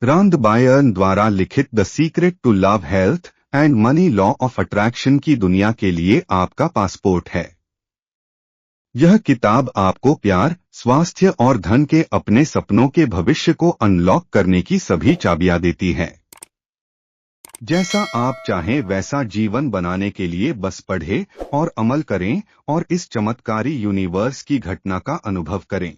रांद Byrne द्वारा लिखित the secret to love, health and money, law of attraction की दुनिया के लिए आपका पासपोर्ट है। यह किताब आपको प्यार, स्वास्थ्य और धन के अपने सपनों के भविष्य को अनलॉक करने की सभी चाबियां देती है। जैसा आप चाहें वैसा जीवन बनाने के लिए बस पढ़ें और अमल करें और इस चमत्कारी यूनिवर्स की घटना का अनुभव करें।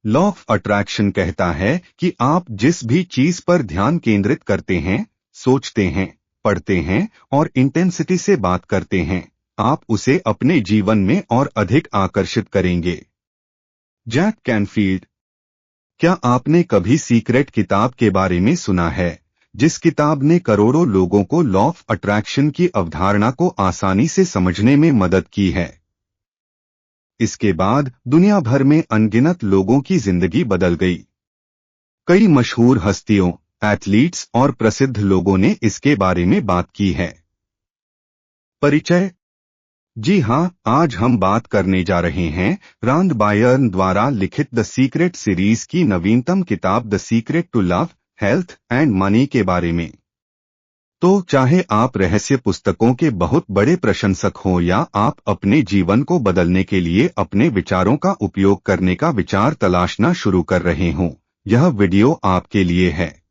लॉ ऑफ अट्रैक्शन कहता है कि आप जिस भी चीज पर ध्यान केंद्रित करते हैं, सोचते हैं, पढ़ते हैं और इंटेंसिटी से बात करते हैं, आप उसे अपने जीवन में और अधिक आकर्षित करेंगे। Jack Canfield. क्या आपने कभी सीक्रेट किताब के बारे में सुना है, जिस किताब ने करोड़ों लोगों को लॉ ऑफ अट्रैक्शन की अवधारणा को आसानी से समझने में मदद की है? इसके बाद दुनिया भर में अनगिनत लोगों की जिंदगी बदल गई। कई मशहूर हस्तियों, एथलीट्स और प्रसिद्ध लोगों ने इसके बारे में बात की है। परिचय। जी हां, आज हम बात करने जा रहे हैं रांद बायर्न द्वारा लिखित द सीक्रेट सीरीज की नवीनतम किताब the secret to love, health and money के बारे में। तो चाहे आप रहस्य पुस्तकों के बहुत बड़े प्रशंसक हों या आप अपने जीवन को बदलने के लिए अपने विचारों का उपयोग करने का विचार तलाशना शुरू कर रहे हों, यह वीडियो आपके लिए है।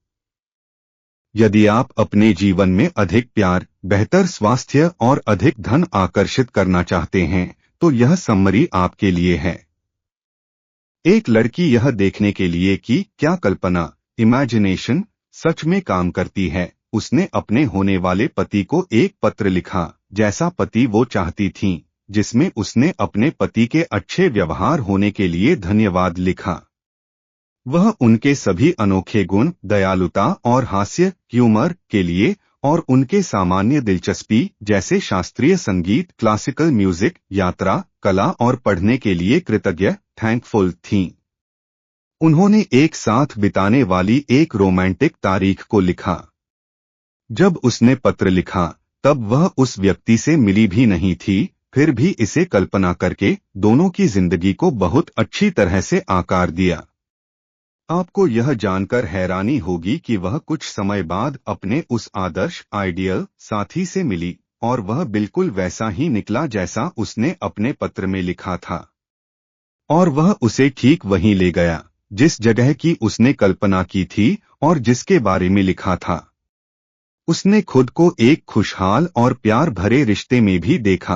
यदि आप अपने जीवन में अधिक प्यार, बेहतर स्वास्थ्य और अधिक धन आकर्षित करना चाहते हैं, तो यह समरी आपके लिए है। एक लड़की यह देखने के लिए कि क्या कल्पना, इमेजिनेशन, सच में काम करती है, उसने अपने होने वाले पति को एक पत्र लिखा, जैसा पति वो चाहती थीं, जिसमें उसने अपने पति के अच्छे व्यवहार होने के लिए धन्यवाद लिखा। वह उनके सभी अनोखे गुण, दयालुता और हास्य ह्यूमर के लिए और उनके सामान्य दिलचस्पी जैसे शास्त्रीय संगीत, क्लासिकल म्यूजिक, यात्रा, कला और पढ़ने के लिए कृतज्ञ, थैंकफुल थीं। उन्होंने एक साथ बिताने वाली एक रोमांटिक तारीख को लिखा। जब उसने पत्र लिखा, तब वह उस व्यक्ति से मिली भी नहीं थी, फिर भी इसे कल्पना करके दोनों की जिंदगी को बहुत अच्छी तरह से आकार दिया। आपको यह जानकर हैरानी होगी कि वह कुछ समय बाद अपने उस आदर्श आइडियल साथी से मिली और वह बिल्कुल वैसा ही निकला जैसा उसने अपने पत्र में लिखा था। और वह उसे ठीक वहीं ले गया, जिस जगह की उसने कल्पना की थी और जिसके बारे में लिखा था। उसने खुद को एक खुशहाल और प्यार भरे रिश्ते में भी देखा।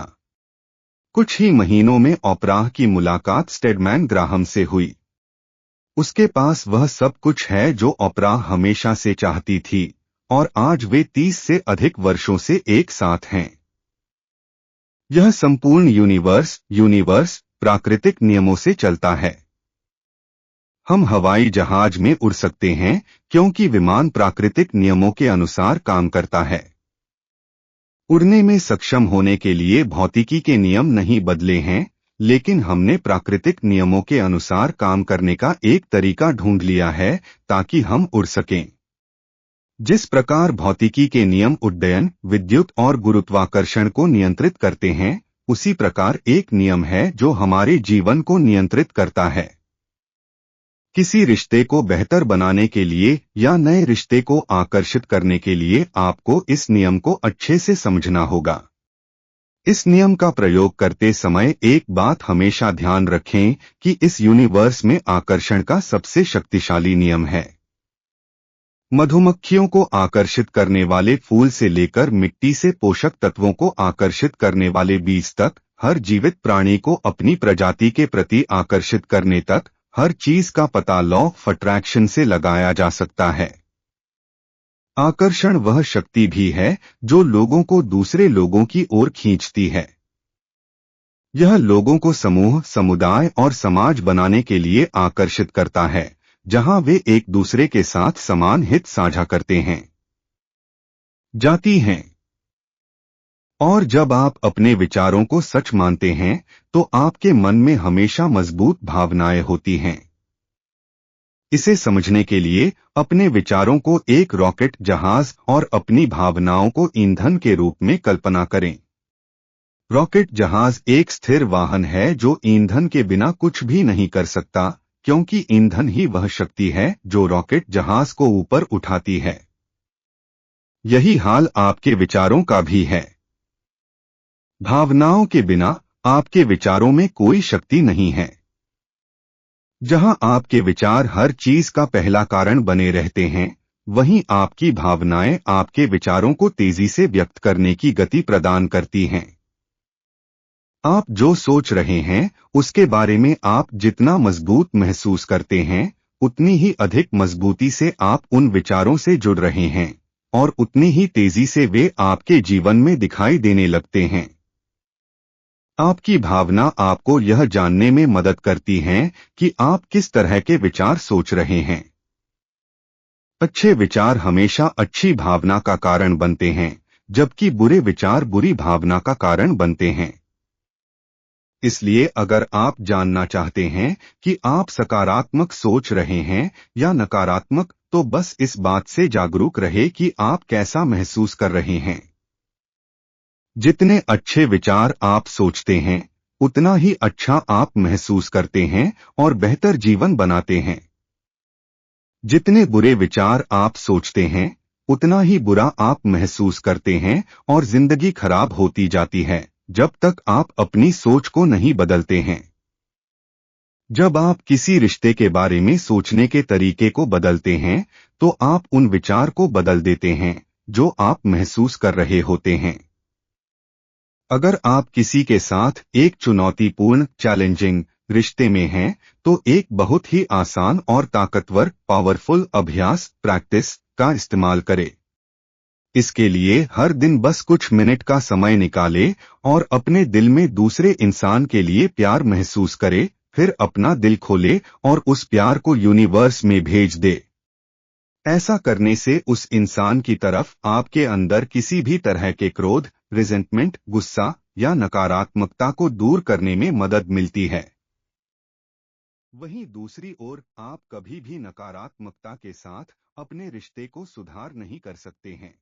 कुछ ही महीनों में ओपराह की मुलाकात स्टेडमैन ग्राहम से हुई। उसके पास वह सब कुछ है जो ओपराह हमेशा से चाहती थी और आज वे 30 से अधिक वर्षों से एक साथ हैं। यह संपूर्ण यूनिवर्स प्राकृतिक नियमों से चलता है। हम हवाई जहाज में उड़ सकते हैं क्योंकि विमान प्राकृतिक नियमों के अनुसार काम करता है। उड़ने में सक्षम होने के लिए भौतिकी के नियम नहीं बदले हैं, लेकिन हमने प्राकृतिक नियमों के अनुसार काम करने का एक तरीका ढूंढ लिया है ताकि हम उड़ सकें। जिस प्रकार भौतिकी के नियम उड्डयन, विद्युत और गुरुत्वाकर्षण को नियंत्रित करते हैं, उसी प्रकार एक नियम है जो हमारे जीवन को नियंत्रित करता है। किसी रिश्ते को बेहतर बनाने के लिए या नए रिश्ते को आकर्षित करने के लिए आपको इस नियम को अच्छे से समझना होगा। इस नियम का प्रयोग करते समय एक बात हमेशा ध्यान रखें कि इस यूनिवर्स में आकर्षण का सबसे शक्तिशाली नियम है। मधुमक्खियों को आकर्षित करने वाले फूल से लेकर मिट्टी से पोषक तत्वों को आकर्षित करने वाले बीज तक, हर जीवित प्राणी को अपनी प्रजाति के प्रति आकर्षित करने तक, हर चीज का पता लॉ ऑफ अट्रैक्शन से लगाया जा सकता है। आकर्षण वह शक्ति भी है जो लोगों को दूसरे लोगों की ओर खींचती है। यह लोगों को समूह, समुदाय और समाज बनाने के लिए आकर्षित करता है, जहां वे एक दूसरे के साथ समान हित साझा करते हैं, जाती हैं। और जब आप अपने विचारों को सच मानते हैं, तो आपके मन में हमेशा मजबूत भावनाएं होती हैं। इसे समझने के लिए अपने विचारों को एक रॉकेट जहाज और अपनी भावनाओं को ईंधन के रूप में कल्पना करें। रॉकेट जहाज एक स्थिर वाहन है जो ईंधन के बिना कुछ भी नहीं कर सकता, क्योंकि ईंधन ही वह शक्ति है जो रॉकेट जहाज को ऊपर उठाती है। यही हाल आपके विचारों का भी है। भावनाओं के बिना आपके विचारों में कोई शक्ति नहीं है। जहां आपके विचार हर चीज का पहला कारण बने रहते हैं, वहीं आपकी भावनाएं आपके विचारों को तेजी से व्यक्त करने की गति प्रदान करती हैं। आप जो सोच रहे हैं, उसके बारे में आप जितना मजबूत महसूस करते हैं, उतनी ही अधिक मजबूती से आप उन विचारों से जुड़ रहे हैं, और उतनी ही तेजी से वे आपके जीवन में दिखाई देने लगते हैं। आपकी भावना आपको यह जानने में मदद करती हैं कि आप किस तरह के विचार सोच रहे हैं। अच्छे विचार हमेशा अच्छी भावना का कारण बनते हैं, जबकि बुरे विचार बुरी भावना का कारण बनते हैं। इसलिए अगर आप जानना चाहते हैं कि आप सकारात्मक सोच रहे हैं या नकारात्मक, तो बस इस बात से जागरूक रहे कि आप कैसा महसूस कर रहे हैं। जितने अच्छे विचार आप सोचते हैं, उतना ही अच्छा आप महसूस करते हैं और बेहतर जीवन बनाते हैं। जितने बुरे विचार आप सोचते हैं, उतना ही बुरा आप महसूस करते हैं और जिंदगी खराब होती जाती है, जब तक आप अपनी सोच को नहीं बदलते हैं। जब आप किसी रिश्ते के बारे में सोचने के तरीके को बदलते हैं, तो आप उन विचार को बदल देते हैं जो आप महसूस कर रहे होते हैं। अगर आप किसी के साथ एक चुनौतीपूर्ण चैलेंजिंग रिश्ते में हैं, तो एक बहुत ही आसान और ताकतवर पावरफुल अभ्यास प्रैक्टिस का इस्तेमाल करें। इसके लिए हर दिन बस कुछ मिनट का समय निकालें और अपने दिल में दूसरे इंसान के लिए प्यार महसूस करें, फिर अपना दिल खोले और उस प्यार को यूनिवर्स में भेज दे। ऐसा करने से उस इंसान की तरफ आपके अंदर किसी भी तरह के क्रोध, रिजेंटमेंट, गुस्सा या नकारात्मकता को दूर करने में मदद मिलती है। वहीं दूसरी ओर आप कभी भी नकारात्मकता के साथ अपने रिश्ते को सुधार नहीं कर सकते हैं।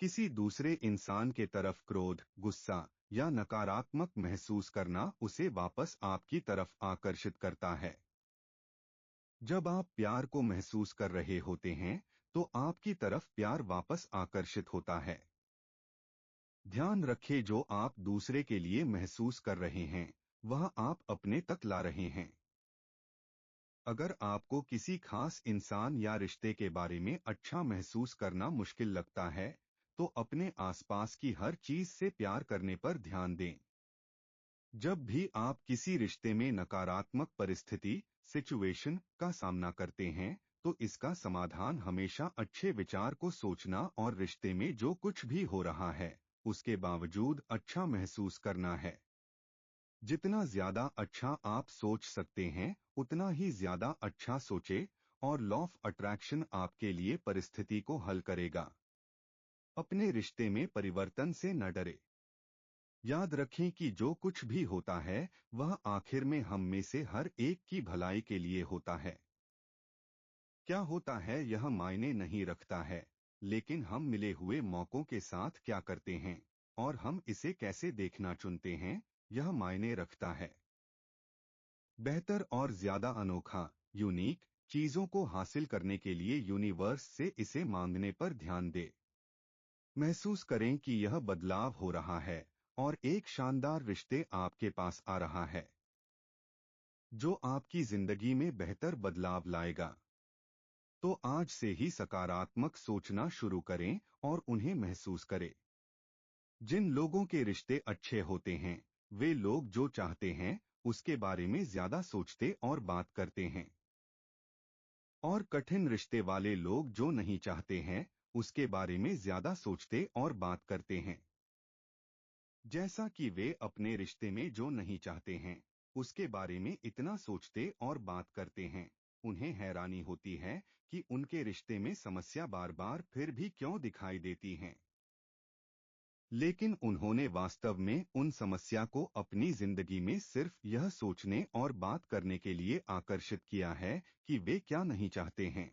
किसी दूसरे इंसान के तरफ क्रोध, गुस्सा या नकारात्मक महसूस करना उसे वापस आपकी तरफ आकर्षित करता है। जब आप प्यार को महसूस कर रहे होते हैं, तो आपकी तरफ प्यार वापस आकर्षित होता है। ध्यान रखें, जो आप दूसरे के लिए महसूस कर रहे हैं, वह आप अपने तक ला रहे हैं। अगर आपको किसी खास इंसान या रिश्ते के बारे में अच्छा महसूस करना मुश्किल लगता है, तो अपने आसपास की हर चीज से प्यार करने पर ध्यान दें। जब भी आप किसी रिश्ते में नकारात्मक परिस्थिति सिचुएशन का सामना करते हैं, तो इसका समाधान हमेशा अच्छे विचार को सोचना और रिश्ते में जो कुछ भी हो रहा है, उसके बावजूद अच्छा महसूस करना है। जितना ज्यादा अच्छा आप सोच सकते हैं, उतना ही ज्यादा अच्छा सोचे, और लॉ ऑफ अट्रैक्शन आपके लिए परिस्थिति को हल करेगा। अपने रिश्ते में परिवर्तन से न डरे। याद रखें कि जो कुछ भी होता है, वह आखिर में हम में से हर एक की भलाई के लिए होता है। क्या होता है यह मायने नहीं रखता है, लेकिन हम मिले हुए मौकों के साथ क्या करते हैं और हम इसे कैसे देखना चुनते हैं, यह मायने रखता है। बेहतर और ज्यादा अनोखा, यूनिक चीजों को हासिल करने के लिए यूनिवर्स से इसे मांगने पर ध्यान दे। महसूस करें कि यह बदलाव हो रहा है और एक शानदार रिश्ते आपके पास आ रहा है, जो आपकी जिंदगी में बेहतर बदलाव लाएगा। तो आज से ही सकारात्मक सोचना शुरू करें और उन्हें महसूस करें। जिन लोगों के रिश्ते अच्छे होते हैं, वे लोग जो चाहते हैं उसके बारे में ज्यादा सोचते और बात करते हैं। और कठिन रिश्ते वाले लोग जो नहीं चाहते हैं, उसके बारे में ज्यादा सोचते और बात करते हैं। जैसा कि वे अपने रिश्ते में जो नहीं चाहते हैं, उसके बारे में इतना सोचते और बात करते हैं, उन्हें हैरानी होती है कि उनके रिश्ते में समस्या बार बार फिर भी क्यों दिखाई देती हैं। लेकिन उन्होंने वास्तव में उन समस्या को अपनी जिंदगी में सिर्फ यह सोचने और बात करने के लिए आकर्षित किया है कि वे क्या नहीं चाहते हैं।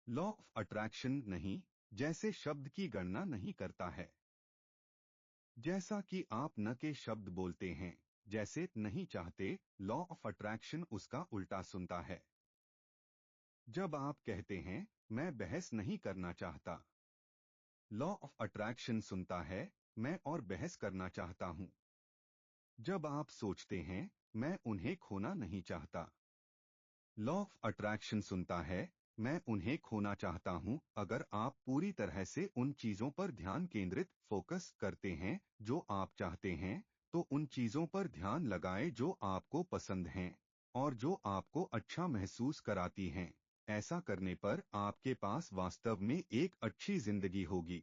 लॉ ऑफ अट्रैक्शन नहीं, जैसे शब्द की गणना नहीं करता है। जैसा कि आप न के शब्द बोलते हैं, जैसे नहीं चाहते, लॉ ऑफ अट्रैक्शन उसका उल्टा सुनता है। जब आप कहते हैं मैं बहस नहीं करना चाहता, लॉ ऑफ अट्रैक्शन सुनता है मैं और बहस करना चाहता हूं। जब आप सोचते हैं मैं उन्हें खोना नहीं चाहता, लॉ ऑफ अट्रैक्शन सुनता है मैं उन्हें खोना चाहता हूं। अगर आप पूरी तरह से उन चीजों पर ध्यान केंद्रित फोकस करते हैं जो आप चाहते हैं, तो उन चीजों पर ध्यान लगाएं जो आपको पसंद हैं और जो आपको अच्छा महसूस कराती हैं। ऐसा करने पर आपके पास वास्तव में एक अच्छी जिंदगी होगी।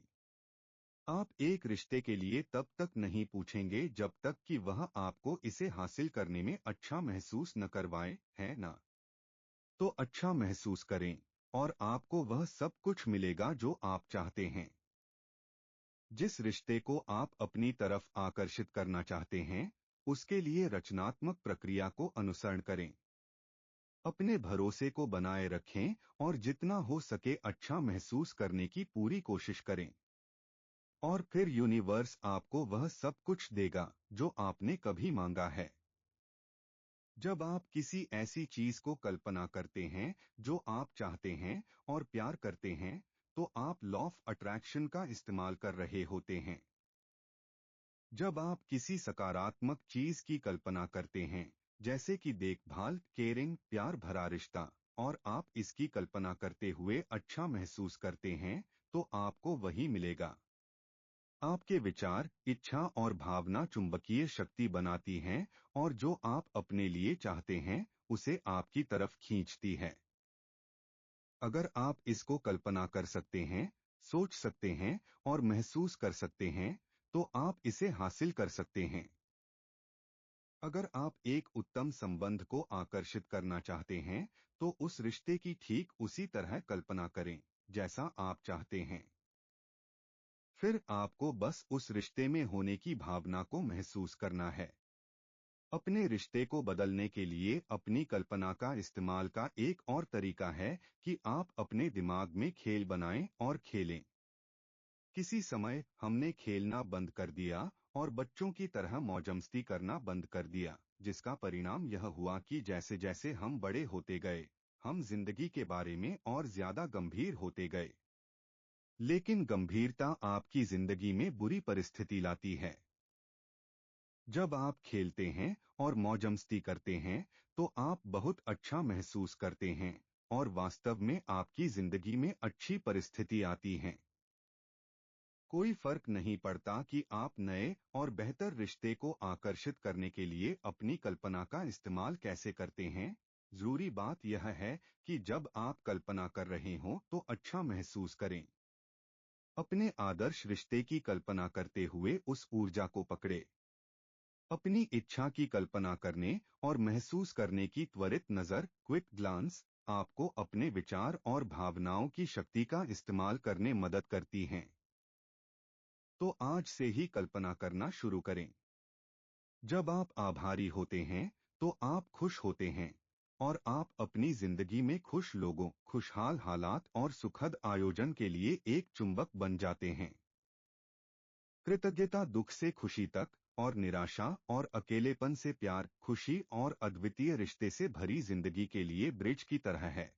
आप एक रिश्ते के लिए तब तक नहीं पूछेंगे जब तक कि वह आपको इसे हासिल करने में अच्छा महसूस न करवाए, है ना? तो अच्छा महसूस करें और आपको वह सब कुछ मिलेगा जो आप चाहते हैं। जिस रिश्ते को आप अपनी तरफ आकर्षित करना चाहते हैं, उसके लिए रचनात्मक प्रक्रिया को अनुसरण करें। अपने भरोसे को बनाए रखें और जितना हो सके अच्छा महसूस करने की पूरी कोशिश करें। और फिर यूनिवर्स आपको वह सब कुछ देगा जो आपने कभी मांगा है। जब आप किसी ऐसी चीज को कल्पना करते हैं जो आप चाहते हैं और प्यार करते हैं, तो आप लॉ ऑफ अट्रैक्शन का इस्तेमाल कर रहे होते हैं। जब आप किसी सकारात्मक चीज की कल्पना करते हैं, जैसे कि देखभाल, केयरिंग, प्यार भरा रिश्ता, और आप इसकी कल्पना करते हुए अच्छा महसूस करते हैं, तो आपको वही मिलेगा। आपके विचार, इच्छा और भावना चुंबकीय शक्ति बनाती हैं और जो आप अपने लिए चाहते हैं उसे आपकी तरफ खींचती है। अगर आप इसको कल्पना कर सकते हैं, सोच सकते हैं और महसूस कर सकते हैं, तो आप इसे हासिल कर सकते हैं। अगर आप एक उत्तम संबंध को आकर्षित करना चाहते हैं, तो उस रिश्ते की ठीक उसी तरह कल्पना करें जैसा आप चाहते हैं। फिर आपको बस उस रिश्ते में होने की भावना को महसूस करना है। अपने रिश्ते को बदलने के लिए अपनी कल्पना का इस्तेमाल का एक और तरीका है कि आप अपने दिमाग में खेल बनाएं और खेलें। किसी समय हमने खेलना बंद कर दिया और बच्चों की तरह मौजमस्ती करना बंद कर दिया, जिसका परिणाम यह हुआ कि जैसे जैसे हम बड़े होते गए, हम जिंदगी के बारे में और ज्यादा गंभीर होते गए। लेकिन गंभीरता आपकी जिंदगी में बुरी परिस्थिति लाती है। जब आप खेलते हैं और मौजमस्ती करते हैं, तो आप बहुत अच्छा महसूस करते हैं और वास्तव में आपकी जिंदगी में अच्छी परिस्थिति आती है। कोई फर्क नहीं पड़ता कि आप नए और बेहतर रिश्ते को आकर्षित करने के लिए अपनी कल्पना का इस्तेमाल कैसे करते हैं। जरूरी बात यह है कि जब आप कल्पना कर रहे हों तो अच्छा महसूस करें। अपने आदर्श रिश्ते की कल्पना करते हुए उस ऊर्जा को पकड़े। अपनी इच्छा की कल्पना करने और महसूस करने की त्वरित नज़र, क्विक ग्लांस, आपको अपने विचार और भावनाओं की शक्ति का इस्तेमाल करने मदद करती हैं। तो आज से ही कल्पना करना शुरू करें। जब आप आभारी होते हैं, तो आप खुश होते हैं और आप अपनी जिंदगी में खुश लोगों, खुशहाल हालात और सुखद आयोजन के लिए एक चुंबक बन जाते हैं। कृतज्ञता दुख से खुशी तक, और निराशा और अकेलेपन से प्यार, खुशी और अद्वितीय रिश्ते से भरी जिंदगी के लिए ब्रिज की तरह है।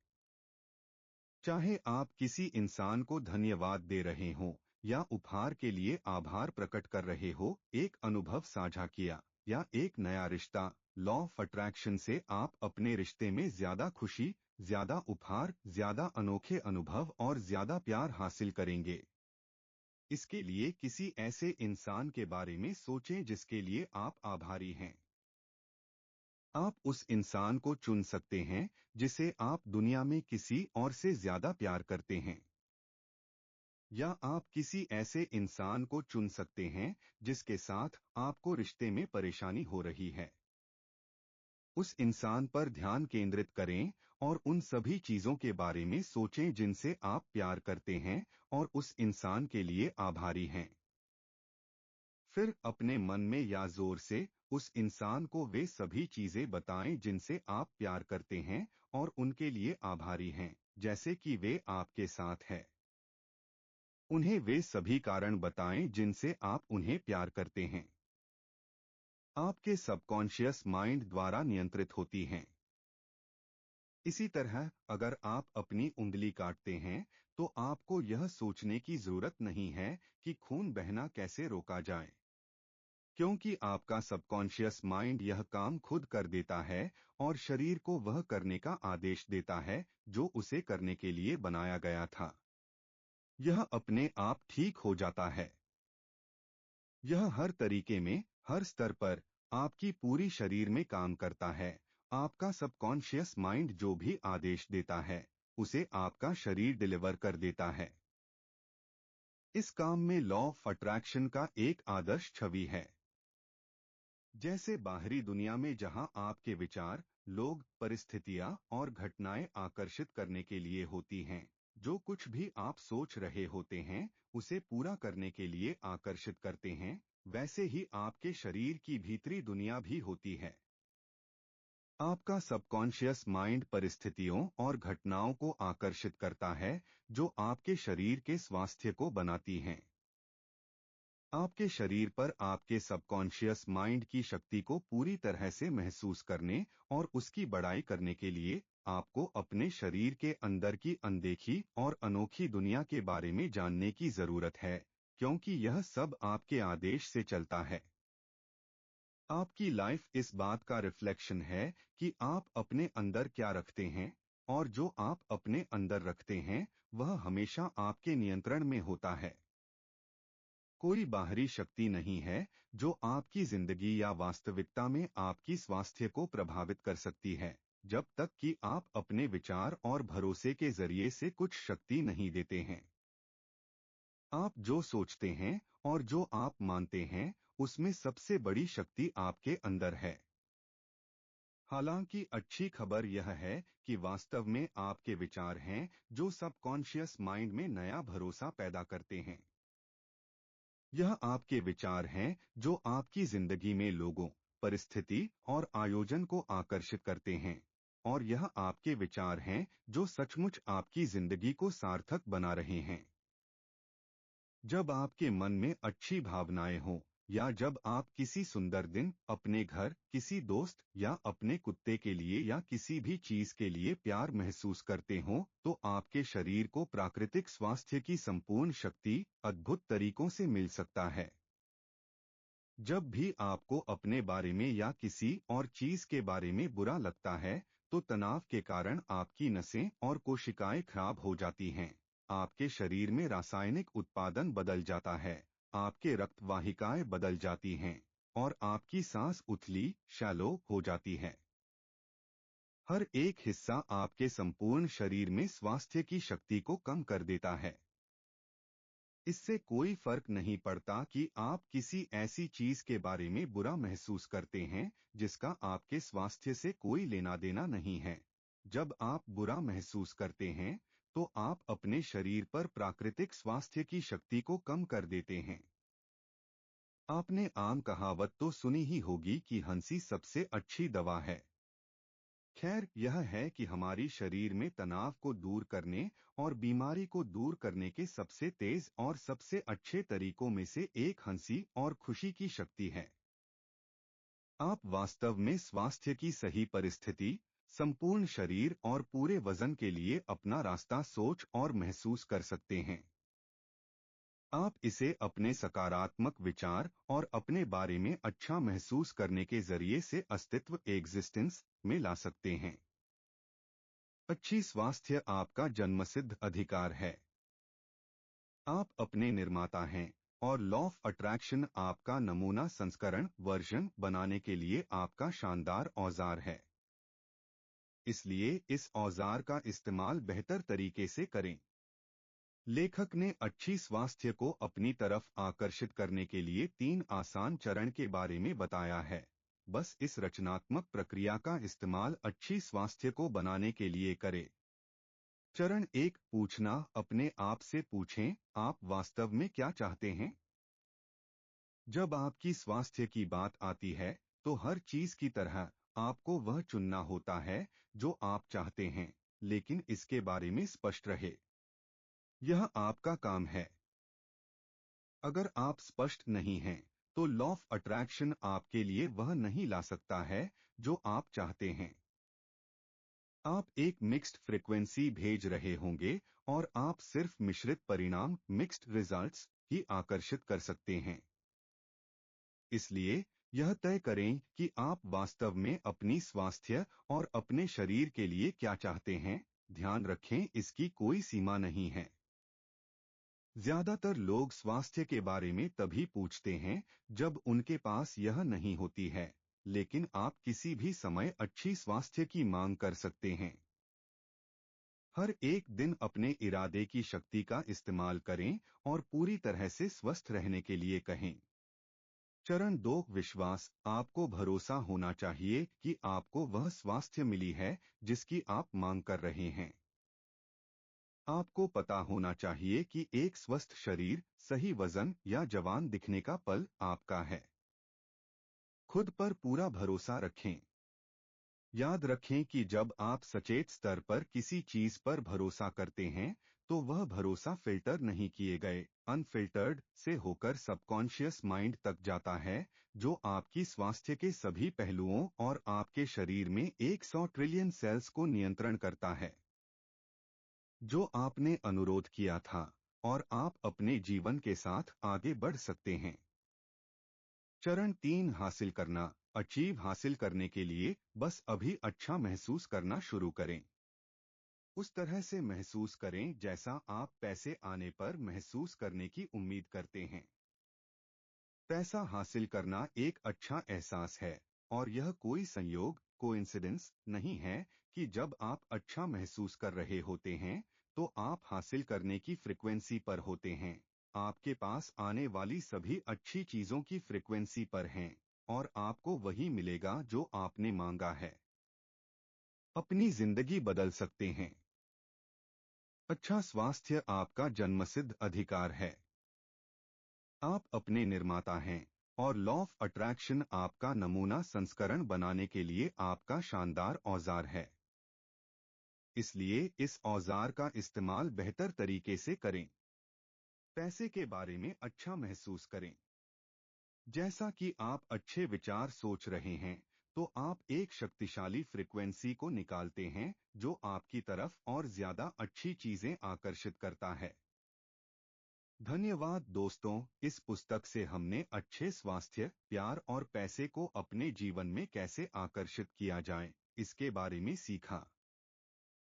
चाहे आप किसी इंसान को धन्यवाद दे रहे हों या उपहार के लिए आभार प्रकट कर रहे हो, एक अनुभव साझा किया या एक नया रिश्ता, लॉ ऑफ अट्रैक्शन से आप अपने रिश्ते में ज्यादा खुशी, ज्यादा उपहार, ज्यादा अनोखे अनुभव और ज्यादा प्यार हासिल करेंगे। इसके लिए किसी ऐसे इंसान के बारे में सोचें जिसके लिए आप आभारी हैं। आप उस इंसान को चुन सकते हैं जिसे आप दुनिया में किसी और से ज्यादा प्यार करते हैं। या आप किसी ऐसे इंसान को चुन सकते हैं जिसके साथ आपको रिश्ते में परेशानी हो रही है। उस इंसान पर ध्यान केंद्रित करें और उन सभी चीजों के बारे में सोचें जिनसे आप प्यार करते हैं और उस इंसान के लिए आभारी हैं। फिर अपने मन में या जोर से उस इंसान को वे सभी चीजें बताएं जिनसे आप प्यार करते हैं और उनके लिए आभारी हैं, जैसे कि वे आपके साथ हैं। उन्हें वे सभी कारण बताएं जिनसे आप उन्हें प्यार करते हैं। आपके सबकॉन्शियस माइंड द्वारा नियंत्रित होती हैं। इसी तरह अगर आप अपनी उंगली काटते हैं तो आपको यह सोचने की जरूरत नहीं है कि खून बहना कैसे रोका जाए, क्योंकि आपका सबकॉन्शियस माइंड यह काम खुद कर देता है और शरीर को वह करने का आदेश देता है जो उसे करने के लिए बनाया गया था। यह अपने आप ठीक हो जाता है। यह हर तरीके में, हर स्तर पर आपकी पूरी शरीर में काम करता है। आपका सबकॉन्शियस माइंड जो भी आदेश देता है उसे आपका शरीर डिलीवर कर देता है। इस काम में लॉ ऑफ अट्रैक्शन का एक आदर्श छवि है। जैसे बाहरी दुनिया में जहां आपके विचार, लोग, परिस्थितियां और घटनाएं आकर्षित करने के लिए होती हैं, जो कुछ भी आप सोच रहे होते हैं उसे पूरा करने के लिए आकर्षित करते हैं, वैसे ही आपके शरीर की भीतरी दुनिया भी होती है। आपका सबकॉन्शियस माइंड परिस्थितियों और घटनाओं को आकर्षित करता है जो आपके शरीर के स्वास्थ्य को बनाती हैं। आपके शरीर पर आपके सबकॉन्शियस माइंड की शक्ति को पूरी तरह से महसूस करने और उसकी बड़ाई करने के लिए आपको अपने शरीर के अंदर की अनदेखी और अनोखी दुनिया के बारे में जानने की जरूरत है, क्योंकि यह सब आपके आदेश से चलता है। आपकी लाइफ इस बात का रिफ्लेक्शन है कि आप अपने अंदर क्या रखते हैं, और जो आप अपने अंदर रखते हैं वह हमेशा आपके नियंत्रण में होता है। कोई बाहरी शक्ति नहीं है जो आपकी जिंदगी या वास्तविकता में आपकी स्वास्थ्य को प्रभावित कर सकती है, जब तक कि आप अपने विचार और भरोसे के जरिए से कुछ शक्ति नहीं देते हैं। आप जो सोचते हैं और जो आप मानते हैं उसमें सबसे बड़ी शक्ति आपके अंदर है। हालांकि अच्छी खबर यह है कि वास्तव में आपके विचार हैं जो सबकॉन्शियस माइंड में नया भरोसा पैदा करते हैं। यह आपके विचार हैं जो आपकी जिंदगी में लोगों, परिस्थिति और आयोजन को आकर्षित करते हैं, और यह आपके विचार हैं जो सचमुच आपकी जिंदगी को सार्थक बना रहे हैं। जब आपके मन में अच्छी भावनाएं हों, या जब आप किसी सुंदर दिन, अपने घर, किसी दोस्त या अपने कुत्ते के लिए या किसी भी चीज के लिए प्यार महसूस करते हों, तो आपके शरीर को प्राकृतिक स्वास्थ्य की संपूर्ण शक्ति अद्भुत तरीकों से मिल सकता है। जब भी आपको अपने बारे में या किसी और चीज के बारे में बुरा लगता है तो तनाव के कारण आपकी नसें और कोशिकाएं खराब हो जाती हैं, आपके शरीर में रासायनिक उत्पादन बदल जाता है, आपके रक्त वाहिकाएं बदल जाती हैं और आपकी सांस उथली, शैलो हो जाती है। हर एक हिस्सा आपके संपूर्ण शरीर में स्वास्थ्य की शक्ति को कम कर देता है। इससे कोई फर्क नहीं पड़ता कि आप किसी ऐसी चीज के बारे में बुरा महसूस करते हैं जिसका आपके स्वास्थ्य से कोई लेना देना नहीं है। जब आप बुरा महसूस करते हैं तो आप अपने शरीर पर प्राकृतिक स्वास्थ्य की शक्ति को कम कर देते हैं। आपने आम कहावत तो सुनी ही होगी कि हंसी सबसे अच्छी दवा है। खैर, यह है कि हमारी शरीर में तनाव को दूर करने और बीमारी को दूर करने के सबसे तेज और सबसे अच्छे तरीकों में से एक हंसी और खुशी की शक्ति है। आप वास्तव में स्वास्थ्य की सही परिस्थिति, संपूर्ण शरीर और पूरे वजन के लिए अपना रास्ता सोच और महसूस कर सकते हैं। आप इसे अपने सकारात्मक विचार और अपने बारे में अच्छा महसूस करने के जरिए से अस्तित्व एग्जिस्टेंस में ला सकते हैं। अच्छी स्वास्थ्य आपका जन्मसिद्ध अधिकार है। आप अपने निर्माता हैं और लॉ ऑफ अट्रैक्शन आपका नमूना संस्करण वर्जन बनाने के लिए आपका शानदार औजार है। इसलिए इस औजार का इस्तेमाल बेहतर तरीके से करें। लेखक ने अच्छी स्वास्थ्य को अपनी तरफ आकर्षित करने के लिए 3 आसान चरण के बारे में बताया है। बस इस रचनात्मक प्रक्रिया का इस्तेमाल अच्छी स्वास्थ्य को बनाने के लिए करें। चरण 1, पूछना। अपने आप से पूछें, आप वास्तव में क्या चाहते हैं? जब आपकी स्वास्थ्य की बात आती है तो हर चीज की तरह आपको वह चुनना होता है जो आप चाहते हैं, लेकिन इसके बारे में स्पष्ट रहे। यह आपका काम है। अगर आप स्पष्ट नहीं हैं तो लॉ ऑफ अट्रैक्शन आपके लिए वह नहीं ला सकता है जो आप चाहते हैं। आप एक मिक्स्ड फ्रीक्वेंसी भेज रहे होंगे और आप सिर्फ मिश्रित परिणाम मिक्स्ड रिजल्ट्स ही आकर्षित कर सकते हैं। इसलिए यह तय करें कि आप वास्तव में अपनी स्वास्थ्य और अपने शरीर के लिए क्या चाहते हैं। ध्यान रखें, इसकी कोई सीमा नहीं है। ज्यादातर लोग स्वास्थ्य के बारे में तभी पूछते हैं जब उनके पास यह नहीं होती है, लेकिन आप किसी भी समय अच्छी स्वास्थ्य की मांग कर सकते हैं। हर एक दिन अपने इरादे की शक्ति का इस्तेमाल करें और पूरी तरह से स्वस्थ रहने के लिए कहें। चरण 2, विश्वास। आपको भरोसा होना चाहिए कि आपको वह स्वास्थ्य मिली है जिसकी आप मांग कर रहे हैं। आपको पता होना चाहिए कि एक स्वस्थ शरीर, सही वजन या जवान दिखने का पल आपका है। खुद पर पूरा भरोसा रखें। याद रखें कि जब आप सचेत स्तर पर किसी चीज पर भरोसा करते हैं तो वह भरोसा फिल्टर नहीं किए गए अनफिल्टर्ड से होकर सबकॉन्शियस माइंड तक जाता है, जो आपकी स्वास्थ्य के सभी पहलुओं और आपके शरीर में 100 ट्रिलियन सेल्स को नियंत्रण करता है जो आपने अनुरोध किया था, और आप अपने जीवन के साथ आगे बढ़ सकते हैं। चरण 3, हासिल करना। अचीव हासिल करने के लिए बस अभी अच्छा महसूस करना शुरू करें। उस तरह से महसूस करें जैसा आप पैसे आने पर महसूस करने की उम्मीद करते हैं। पैसा हासिल करना एक अच्छा एहसास है, और यह कोई संयोग कोइंसिडेंस नहीं है कि जब आप अच्छा महसूस कर रहे होते हैं तो आप हासिल करने की फ्रिक्वेंसी पर होते हैं। आपके पास आने वाली सभी अच्छी चीजों की फ्रिक्वेंसी पर हैं, और आपको वही मिलेगा जो आपने मांगा है। अपनी जिंदगी बदल सकते हैं। अच्छा स्वास्थ्य आपका जन्मसिद्ध अधिकार है। आप अपने निर्माता हैं, और लॉ ऑफ अट्रैक्शन आपका नमूना संस्करण बनाने के लिए आपका शानदार औजार है। इसलिए इस औजार का इस्तेमाल बेहतर तरीके से करें। पैसे के बारे में अच्छा महसूस करें। जैसा कि आप अच्छे विचार सोच रहे हैं तो आप एक शक्तिशाली फ्रिक्वेंसी को निकालते हैं जो आपकी तरफ और ज्यादा अच्छी चीजें आकर्षित करता है। धन्यवाद दोस्तों, इस पुस्तक से हमने अच्छे स्वास्थ्य, प्यार और पैसे को अपने जीवन में कैसे आकर्षित किया जाए, इसके बारे में सीखा।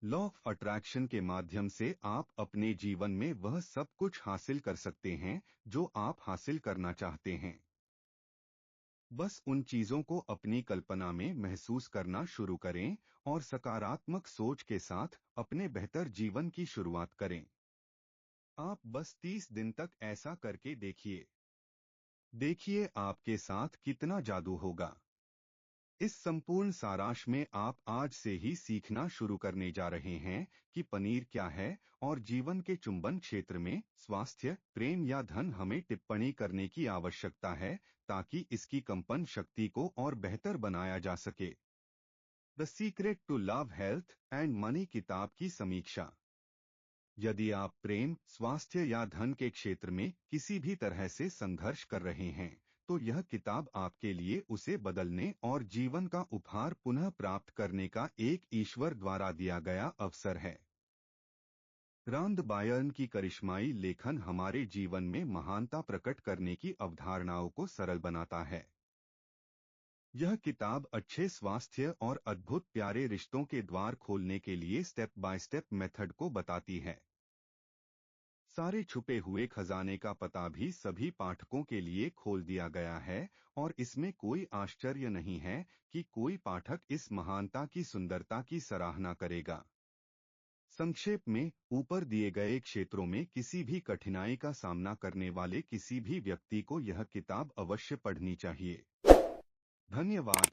लॉ ऑफ अट्रैक्शन के माध्यम से आप अपने जीवन में वह सब कुछ हासिल कर सकते हैं जो आप हासिल करना चाहते हैं। बस उन चीजों को अपनी कल्पना में महसूस करना शुरू करें और सकारात्मक सोच के साथ अपने बेहतर जीवन की शुरुआत करें। आप बस 30 दिन तक ऐसा करके देखिए। देखिए आपके साथ कितना जादू होगा। इस संपूर्ण सारांश में आप आज से ही सीखना शुरू करने जा रहे हैं कि पनीर क्या है, और जीवन के चुंबन क्षेत्र में स्वास्थ्य, प्रेम या धन हमें टिप्पणी करने की आवश्यकता है ताकि इसकी कंपन शक्ति को और बेहतर बनाया जा सके। The secret to love, health and money किताब की समीक्षा। यदि आप प्रेम, स्वास्थ्य या धन के क्षेत्र में किसी भी तरह से संघर्ष कर रहे हैं तो यह किताब आपके लिए उसे बदलने और जीवन का उपहार पुनः प्राप्त करने का एक ईश्वर द्वारा दिया गया अवसर है। रांद बायर्न की करिश्माई लेखन हमारे जीवन में महानता प्रकट करने की अवधारणाओं को सरल बनाता है। यह किताब अच्छे स्वास्थ्य और अद्भुत प्यारे रिश्तों के द्वार खोलने के लिए स्टेप बाय स्टेप मेथड को बताती है। सारे छुपे हुए खजाने का पता भी सभी पाठकों के लिए खोल दिया गया है, और इसमें कोई आश्चर्य नहीं है कि कोई पाठक इस महानता की सुंदरता की सराहना करेगा। संक्षेप में, ऊपर दिए गए क्षेत्रों में किसी भी कठिनाई का सामना करने वाले किसी भी व्यक्ति को यह किताब अवश्य पढ़नी चाहिए। धन्यवाद।